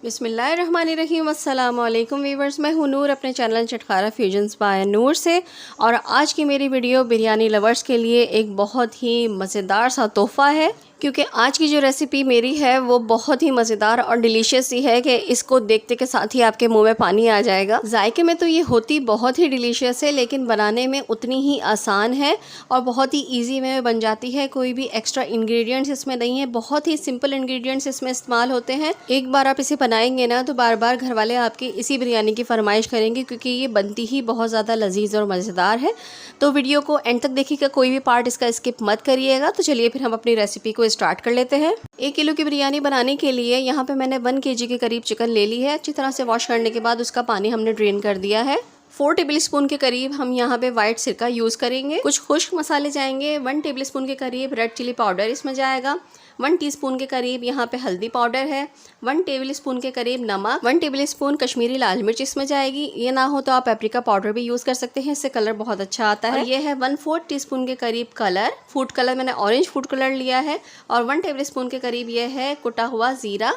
बिस्मिल्लाहिर्रहमानिर्रहीम। अस्सलाम वालेकुम वीवर्स, मैं हूं नूर अपने चैनल चटखारा फ्यूजन्स बाय नूर से। और आज की मेरी वीडियो बिरयानी लवर्स के लिए एक बहुत ही मज़ेदार सा तोहफ़ा है, क्योंकि आज की जो रेसिपी मेरी है वो बहुत ही मज़ेदार और डिलीशियस सी है कि इसको देखते के साथ ही आपके मुंह में पानी आ जाएगा। जायके में तो ये होती बहुत ही डिलीशियस है, लेकिन बनाने में उतनी ही आसान है और बहुत ही इजी वे में बन जाती है। कोई भी एक्स्ट्रा इंग्रेडिएंट्स इसमें नहीं है, बहुत ही सिंपल इंग्रेडिएंट्स इसमें इस्तेमाल होते हैं। एक बार आप इसे बनाएंगे ना तो बार बार घर वाले आपकी इसी बिरयानी की फरमाइश करेंगे, क्योंकि ये बनती ही बहुत ज़्यादा लजीज और मज़ेदार है। तो वीडियो को एंड तक देखिएगा, कोई भी पार्ट इसका स्किप मत करिएगा। तो चलिए फिर हम अपनी रेसिपी को स्टार्ट कर लेते हैं। 1 किलो की बिरयानी बनाने के लिए यहाँ पे मैंने 1 kg के करीब चिकन ले ली है। अच्छी तरह से वॉश करने के बाद उसका पानी हमने ड्रेन कर दिया है। 4 टेबलस्पून के करीब हम यहाँ पे वाइट सिरका यूज़ करेंगे। कुछ खुश्क मसाले जाएंगे। 1 टेबलस्पून के करीब रेड चिली पाउडर इसमें जाएगा। 1 टीस्पून के करीब यहाँ पे हल्दी पाउडर है। 1 टेबलस्पून के करीब नमक। 1 टेबलस्पून कश्मीरी लाल मिर्च इसमें जाएगी। ये ना हो तो आप पेपरिका पाउडर भी यूज़ कर सकते हैं, इससे कलर बहुत अच्छा आता है। और ये है 1/4 टीस्पून के करीब कलर, फूड कलर मैंने ऑरेंज फूड कलर लिया है। और 1 टेबलस्पून के करीब ये है कुटा हुआ ज़ीरा,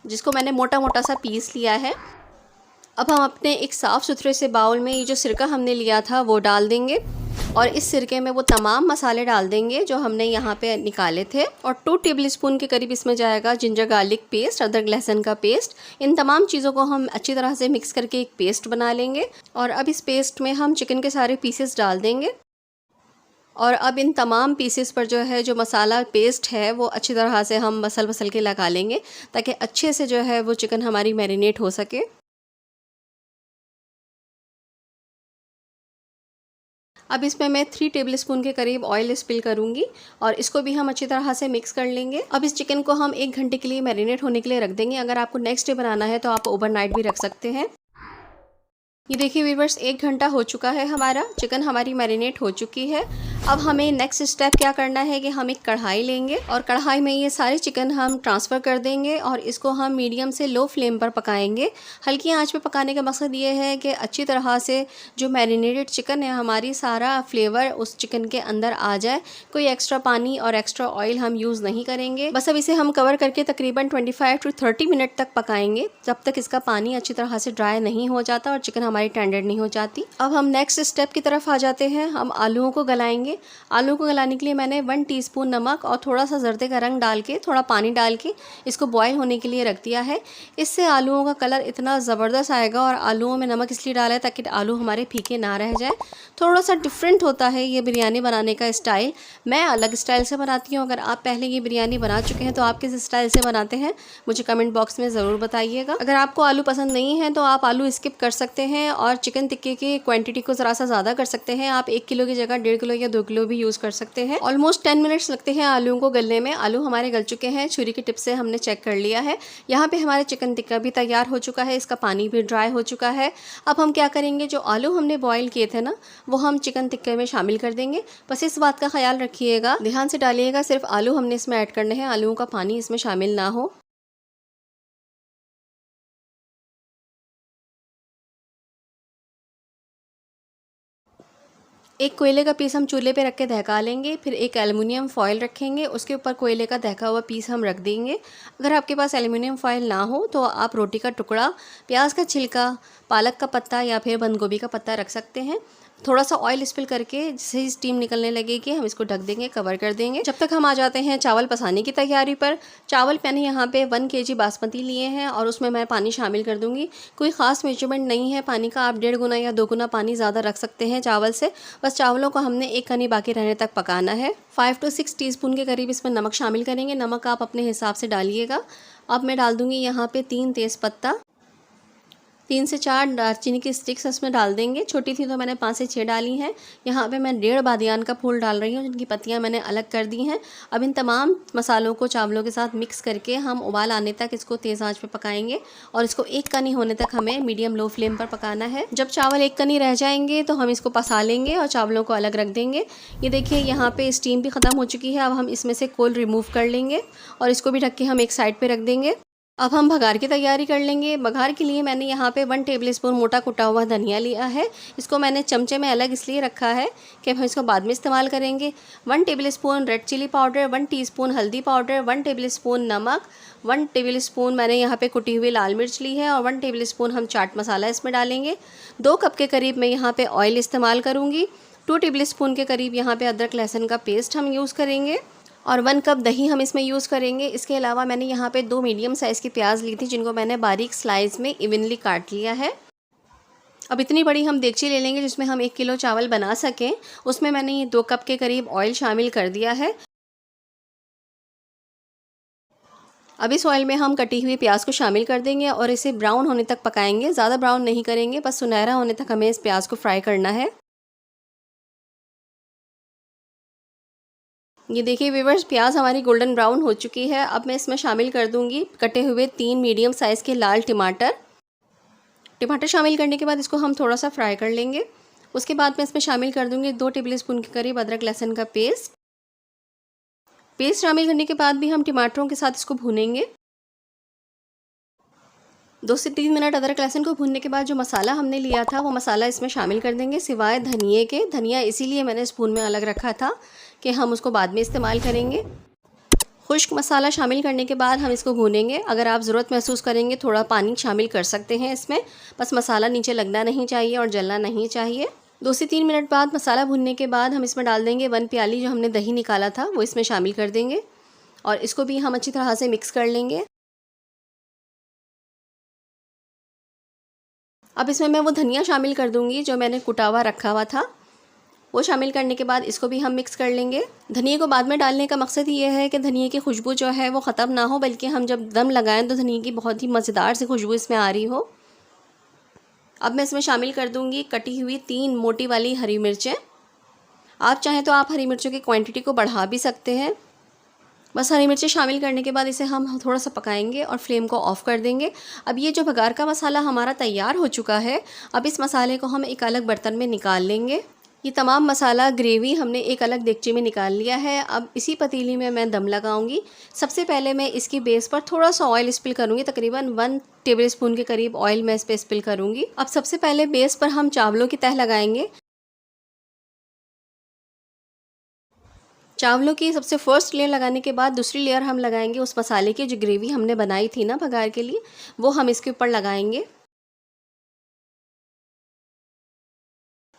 जिसको मैंने मोटा मोटा सा पीस लिया है। अब हम अपने एक साफ़ सुथरे से बाउल में ये जो सिरका हमने लिया था वो डाल देंगे और इस सिरके में वो तमाम मसाले डाल देंगे जो हमने यहाँ पे निकाले थे। और 2 टेबलस्पून के करीब इसमें जाएगा जिंजर गार्लिक पेस्ट, अदरक लहसुन का पेस्ट। इन तमाम चीज़ों को हम अच्छी तरह से मिक्स करके एक पेस्ट बना लेंगे। और अब इस पेस्ट में हम चिकन के सारे पीसेस डाल देंगे। और अब इन तमाम पीसेस पर जो मसाला पेस्ट है वो अच्छी तरह से हम मसल के लगा लेंगे, ताकि अच्छे से जो है वो चिकन हमारी मैरिनेट हो सके। अब इसमें मैं 3 टेबलस्पून के करीब ऑयल स्पिल करूंगी और इसको भी हम अच्छी तरह से मिक्स कर लेंगे। अब इस चिकन को हम 1 घंटे के लिए मैरिनेट होने के लिए रख देंगे। अगर आपको नेक्स्ट डे बनाना है तो आप ओवरनाइट भी रख सकते हैं। ये देखिए व्यूअर्स, 1 घंटा हो चुका है, हमारा चिकन हमारी मैरिनेट हो चुकी है। अब हमें नेक्स्ट स्टेप क्या करना है कि हम एक कढ़ाई लेंगे और कढ़ाई में ये सारे चिकन हम ट्रांसफ़र कर देंगे और इसको हम मीडियम से लो फ्लेम पर पकाएंगे। हल्की आंच पे पकाने का मकसद ये है कि अच्छी तरह से जो मैरिनेटेड चिकन है हमारी सारा फ्लेवर उस चिकन के अंदर आ जाए। कोई एक्स्ट्रा पानी और एक्स्ट्रा ऑयल हम यूज़ नहीं करेंगे। बस अब इसे हम कवर करके तकरीबन 25 to 30 मिनट तक पकाएंगे, जब तक इसका पानी अच्छी तरह से ड्राई नहीं हो जाता और चिकन हमारी टेंडर नहीं हो जाती। अब हम नेक्स्ट स्टेप की तरफ आ जाते हैं। हम आलूओं को गलाएंगे। आलू को गलाने के लिए मैंने 1 टीस्पून नमक और थोड़ा सा जर्दे का रंग डाल के थोड़ा पानी डाल के इसको बॉयल होने के लिए रख दिया है। इससे आलूओं का कलर इतना ज़बरदस्त आएगा। और आलूओं में नमक इसलिए डाला है ताकि आलू हमारे फीके ना रह जाए। थोड़ा सा डिफरेंट होता है ये बिरयानी बनाने का स्टाइल। मैं अलग स्टाइल से बनाती हूँ। अगर आप पहले ये बिरयानी बना चुके हैं तो आप किस स्टाइल से बनाते हैं मुझे कमेंट बॉक्स में ज़रूर बताइएगा। अगर आपको आलू पसंद नहीं है तो आप आलू स्किप कर सकते हैं और चिकन टिक्के की क्वांटिटी को ज़रा सा ज़्यादा कर सकते हैं। आप 1 किलो की जगह 1.5 किलो या 2 किलो भी यूज़ कर सकते हैं। ऑलमोस्ट 10 मिनट्स लगते हैं आलूओं को गलने में। आलू हमारे गल चुके हैं, छुरी की टिप से हमने चेक कर लिया है। यहाँ पे हमारे चिकन टिक्का भी तैयार हो चुका है, इसका पानी भी ड्राई हो चुका है। अब हम क्या करेंगे, जो आलू हमने बॉईल किए थे ना वो हम चिकन टिक्के में शामिल कर देंगे। बस इस बात का ख्याल रखिएगा, ध्यान से डालिएगा, सिर्फ आलू हमने इसमें ऐड करने हैं, आलूओं का पानी इसमें शामिल ना हो। एक कोयले का पीस हम चूल्हे पे रख के दहका लेंगे। फिर एक एल्युमिनियम फॉयल रखेंगे, उसके ऊपर कोयले का दहका हुआ पीस हम रख देंगे। अगर आपके पास एल्युमिनियम फॉयल ना हो तो आप रोटी का टुकड़ा, प्याज का छिलका, पालक का पत्ता या फिर बंद गोभी का पत्ता रख सकते हैं। थोड़ा सा ऑयल स्पिल करके जिससे ही स्टीम निकलने लगेगी हम इसको ढक देंगे, कवर कर देंगे। जब तक हम आ जाते हैं चावल पसाने की तैयारी पर। चावल मैंने यहाँ पे 1 kg बासमती लिए हैं और उसमें मैं पानी शामिल कर दूंगी। कोई ख़ास मेजरमेंट नहीं है पानी का, आप 1.5 गुना या 2 गुना पानी ज़्यादा रख सकते हैं चावल से। बस चावलों को हमने एक कनी बाकी रहने तक पकाना है। 5 to 6 टीस्पून के करीब इसमें नमक शामिल करेंगे। नमक आप अपने हिसाब से डालिएगा। अब मैं डाल दूँगी यहाँ पे 3 तेज़पत्ता, 3 से 4 दालचीनी की स्टिक्स इसमें डाल देंगे। छोटी थी तो मैंने 5 से 6 डाली हैं। यहाँ पे मैं 1.5 बादियान का फूल डाल रही हूँ, जिनकी पत्तियाँ मैंने अलग कर दी हैं। अब इन तमाम मसालों को चावलों के साथ मिक्स करके हम उबाल आने तक इसको तेज़ आंच पे पकाएंगे और इसको एक कनी होने तक हमें मीडियम लो फ्लेम पर पकाना है। जब चावल एक कनी रह जाएंगे तो हम इसको पसा लेंगे और चावलों को अलग रख देंगे। ये देखिए यहाँ पे स्टीम भी ख़त्म हो चुकी है। अब हम इसमें से कोल रिमूव कर लेंगे और इसको भी ढक के हम एक साइड पर रख देंगे। अब हम बघार की तैयारी कर लेंगे। बघार के लिए मैंने यहाँ पे 1 टेबलस्पून मोटा कुटा हुआ धनिया लिया है। इसको मैंने चमचे में अलग इसलिए रखा है कि हम इसको बाद में इस्तेमाल करेंगे। 1 tablespoon red chilli powder, 1 teaspoon हल्दी पाउडर, 1 टेबलस्पून नमक, 1 टेबलस्पून मैंने यहाँ पे कुटी हुई लाल मिर्च ली है और 1 टेबलस्पून हम चाट मसाला इसमें डालेंगे। 2 कप के करीब मैं यहाँ पे ऑयल इस्तेमाल करूँगी। 2 टेबलस्पून के करीब यहाँ पे अदरक लहसुन का पेस्ट हम यूज़ करेंगे और 1 कप दही हम इसमें यूज़ करेंगे। इसके अलावा मैंने यहाँ पे 2 मीडियम साइज़ की प्याज ली थी जिनको मैंने बारीक स्लाइस में इवनली काट लिया है। अब इतनी बड़ी हम देगची ले लेंगे जिसमें हम 1 किलो चावल बना सकें। उसमें मैंने ये 2 कप के करीब ऑयल शामिल कर दिया है। अब इस ऑयल में हम कटी हुई प्याज को शामिल कर देंगे और इसे ब्राउन होने तक पकाएंगे। ज़्यादा ब्राउन नहीं करेंगे, बस सुनहरा होने तक हमें इस प्याज को फ्राई करना है। ये देखिए व्यूअर्स, प्याज हमारी गोल्डन ब्राउन हो चुकी है। अब मैं इसमें शामिल कर दूंगी कटे हुए 3 मीडियम साइज़ के लाल टमाटर। टमाटर शामिल करने के बाद इसको हम थोड़ा सा फ्राई कर लेंगे। उसके बाद मैं इसमें शामिल कर दूंगी 2 टेबलस्पून के करीब अदरक लहसुन का पेस्ट। पेस्ट शामिल करने के बाद भी हम टमाटरों के साथ इसको भूनेंगे। 2 से 3 मिनट अदरक लहसुन को भूनने के बाद जो मसाला हमने लिया था वो मसाला इसमें शामिल कर देंगे, सिवाय धनिए के। धनिया इसीलिए मैंने स्पून में अलग रखा था कि हम उसको बाद में इस्तेमाल करेंगे। खुश्क मसाला शामिल करने के बाद हम इसको भूनेंगे। अगर आप ज़रूरत महसूस करेंगे थोड़ा पानी शामिल कर सकते हैं इसमें, बस मसाला नीचे लगना नहीं चाहिए और जलना नहीं चाहिए। 2 से 3 मिनट बाद मसाला भूनने के बाद हम इसमें डाल देंगे 1 प्याली जो हमने दही निकाला था वो इसमें शामिल कर देंगे और इसको भी हम अच्छी तरह से मिक्स कर लेंगे। अब इसमें मैं वो धनिया शामिल कर दूंगी जो मैंने कुटा हुआ रखा हुआ था। वो शामिल करने के बाद इसको भी हम मिक्स कर लेंगे। धनिए को बाद में डालने का मकसद ये है कि धनिए की खुशबू जो है वो ख़त्म ना हो, बल्कि हम जब दम लगाएं तो धनिए की बहुत ही मज़ेदार सी खुशबू इसमें आ रही हो। अब मैं इसमें शामिल कर दूंगी कटी हुई 3 मोटी वाली हरी मिर्चें। आप चाहें तो आप हरी मिर्चों की क्वांटिटी को बढ़ा भी सकते हैं। बस हरी मिर्चें शामिल करने के बाद इसे हम थोड़ा सा पकाएंगे और फ्लेम को ऑफ़ कर देंगे। अब ये जो बघार का मसाला हमारा तैयार हो चुका है, अब इस मसाले को हम एक अलग बर्तन में निकाल लेंगे। ये तमाम मसाला ग्रेवी हमने एक अलग देगची में निकाल लिया है। अब इसी पतीली में मैं दम लगाऊंगी। सबसे पहले मैं इसकी बेस पर थोड़ा सा ऑयल स्पिल करूंगी, तकरीबन 1 टेबलस्पून के करीब ऑयल मैं इस पर स्पिल करूंगी। अब सबसे पहले बेस पर हम चावलों की तह लगाएंगे। चावलों की सबसे फर्स्ट लेयर लगाने के बाद दूसरी लेयर हम लगाएंगे उस मसाले की जो ग्रेवी हमने बनाई थी ना बघार के लिए, वो हम इसके ऊपर लगाएंगे।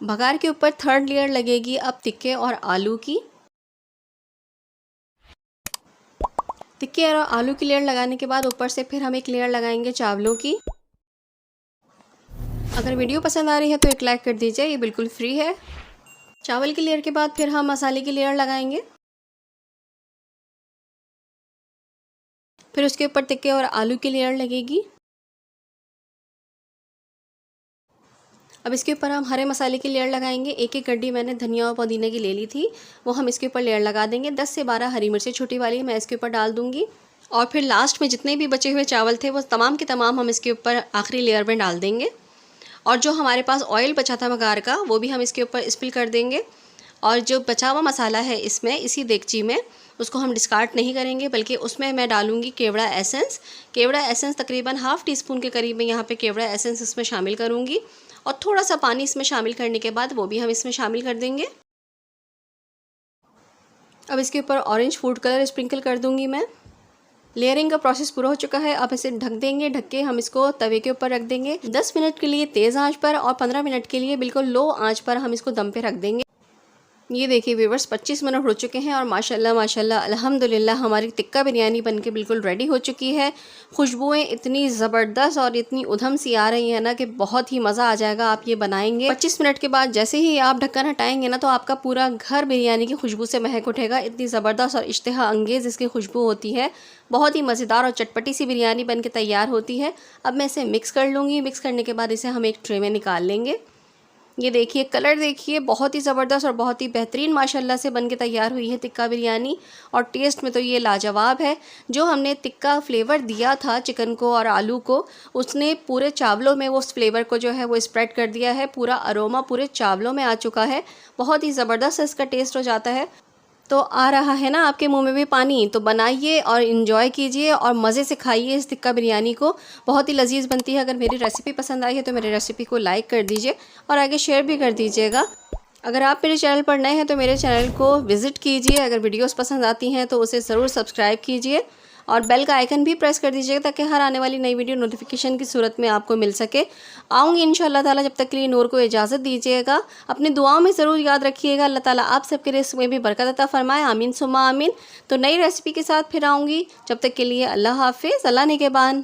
बघार के ऊपर थर्ड लेयर लगेगी अब टिक्के और आलू की। टिक्के और आलू की लेयर लगाने के बाद ऊपर से फिर हम एक लेयर लगाएंगे चावलों की। अगर वीडियो पसंद आ रही है तो एक लाइक कर दीजिए, ये बिल्कुल फ्री है। चावल की लेयर के बाद फिर हम मसाले की लेयर लगाएंगे। फिर उसके ऊपर टिक्के और आलू की लेयर लगेगी। अब इसके ऊपर हम हरे मसाले की लेयर लगाएंगे। एक एक गड्डी मैंने धनिया और पुदीने की ले ली थी, वो हम इसके ऊपर लेयर लगा देंगे। 10 से 12 हरी मिर्चें छोटी वाली मैं इसके ऊपर डाल दूंगी और फिर लास्ट में जितने भी बचे हुए चावल थे वो तमाम के तमाम हम इसके ऊपर आखिरी लेयर में डाल देंगे। और जो हमारे पास ऑयल बचा था बघार का वो भी हम इसके ऊपर स्पिल कर देंगे। और जो बचा हुआ मसाला है इसमें इसी देगची में, उसको हम डिस्कार्ड नहीं करेंगे, बल्कि उसमें मैं डालूंगी केवड़ा एसेंस। केवड़ा एसेंस तकरीबन ½ टीस्पून के करीब मैं यहाँ पे केवड़ा एसेंस इसमें शामिल करूँगी और थोड़ा सा पानी इसमें शामिल करने के बाद वो भी हम इसमें शामिल कर देंगे। अब इसके ऊपर ऑरेंज फूड कलर स्प्रिंकल कर दूँगी मैं। लेयरिंग का प्रोसेस पूरा हो चुका है। अब इसे ढक देंगे। ढक के हम इसको तवे के ऊपर रख देंगे 10 मिनट के लिए तेज़ आंच पर और 15 मिनट के लिए बिल्कुल लो आंच पर हम इसको दम पे रख देंगे। ये देखिए व्यूअर्स 25 मिनट हो चुके हैं और माशाल्लाह माशाल्लाह अल्हम्दुलिल्लाह हमारी टिक्का बिरयानी बनके बिल्कुल रेडी हो चुकी है। खुशबुएं इतनी ज़बरदस्त और इतनी उधम सी आ रही है ना कि बहुत ही मज़ा आ जाएगा। आप ये बनाएंगे 25 मिनट के बाद जैसे ही आप ढक्कन हटाएंगे ना तो आपका पूरा घर बिरयानी की खुशबू से महक उठेगा। इतनी ज़बरदस्त और इश्तहा अंगेज़ इसकी खुशबू होती है। बहुत ही मज़ेदार और चटपटी सी बिरयानी बन के तैयार होती है। अब मैं इसे मिक्स कर लूँगी। मिक्स करने के बाद इसे हम एक ट्रे में निकाल लेंगे। ये देखिए कलर देखिए, बहुत ही ज़बरदस्त और बहुत ही बेहतरीन माशाल्लाह से बन के तैयार हुई है टिक्का बिरयानी। और टेस्ट में तो ये लाजवाब है। जो हमने टिक्का फ्लेवर दिया था चिकन को और आलू को, उसने पूरे चावलों में वो उस फ्लेवर को जो है वो स्प्रेड कर दिया है। पूरा अरोमा पूरे चावलों में आ चुका है। बहुत ही ज़बरदस्त इसका टेस्ट हो जाता है। तो आ रहा है ना आपके मुंह में भी पानी, तो बनाइए और इन्जॉय कीजिए और मज़े से खाइए इस टिक्का बिरयानी को। बहुत ही लजीज बनती है। अगर मेरी रेसिपी पसंद आई है तो मेरी रेसिपी को लाइक कर दीजिए और आगे शेयर भी कर दीजिएगा। अगर आप मेरे चैनल पर नए हैं तो मेरे चैनल को विज़िट कीजिए। अगर वीडियोस पसंद आती हैं तो उसे ज़रूर सब्सक्राइब कीजिए और बेल का आइकन भी प्रेस कर दीजिएगा ताकि हर आने वाली नई वीडियो नोटिफिकेशन की सूरत में आपको मिल सके। आऊँगी इंशाअल्लाह ताला। जब तक के लिए नूर को इजाज़त दीजिएगा। अपनी दुआओं में ज़रूर याद रखिएगा। अल्लाह ताला आप सबके रिज़्क़ में भी बरकत अता फ़रमाए। आमीन सुम्मा आमीन। तो नई रेसिपी के साथ फिर आऊँगी। जब तक के लिए अल्लाह हाफ़िज़। अल्लाह निगहबान।